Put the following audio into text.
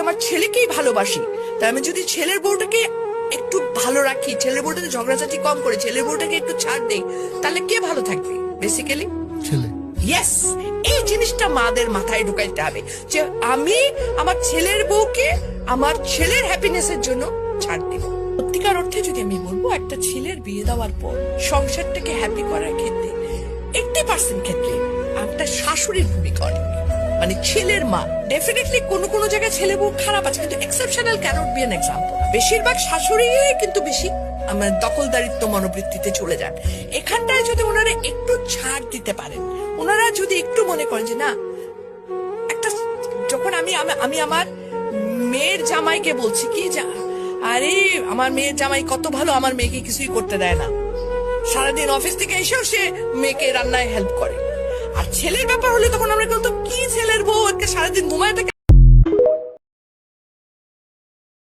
আমার ছেলেকেই ভালোবাসি, তাই আমি যদি ছেলের বউটাকে একটু ভালো রাখি, ছেলের বউটাকে ঝগড়াঝাটি কম করে ছেলের বউটাকে একটু ছাড় দেই, তাহলে কে ভালো থাকবে? বেসিক্যালি ছেলে। ইয়েস, এই জিনিসটা মাদের মাথায় ঢুকাইতে হবে যে আমি আমার ছেলের বউকে আমার ছেলের হ্যাপিনেসের জন্য ছাড় দিব। সত্যিকার অর্থে যদি আমি বলবো, একটা ছেলের বিয়ে দেওয়ার পর সংসারটাকে হ্যাপি করার ক্ষেত্রে 80% ক্ষেত্রে একটা শাশুড়ির ভূমিকা অনেক, মানে ছেলের মা। ডেফিনেটলি কোনো জায়গায় ছেলে বউ খারাপ আছে, কিন্তু exceptional cannot be an example. বেশিরভাগ শাশুড়ি কিন্তু বেশি আমার দখলদারিত্ব মনোবৃত্তিতে চলে যান। এখানটায় যদি ওনারা একটু ছাড় দিতে পারেন, ওনারা যদি একটু মনে করেন যে না, একটা যখন আমি আমার মেয়ের জামাইকে বলছি কি, আরে আমার মেয়ের জামাই কত ভালো, আমার মেয়েকে কিছুই করতে দেয় না, সারাদিন অফিস থেকে এসেও সে মেয়েকে রান্নায় হেল্প করে। আর ছেলের ব্যাপার হলে তখন আমরা কিন্তু কি ছেলের বউ সারাদিন ঘুমায় থাকে।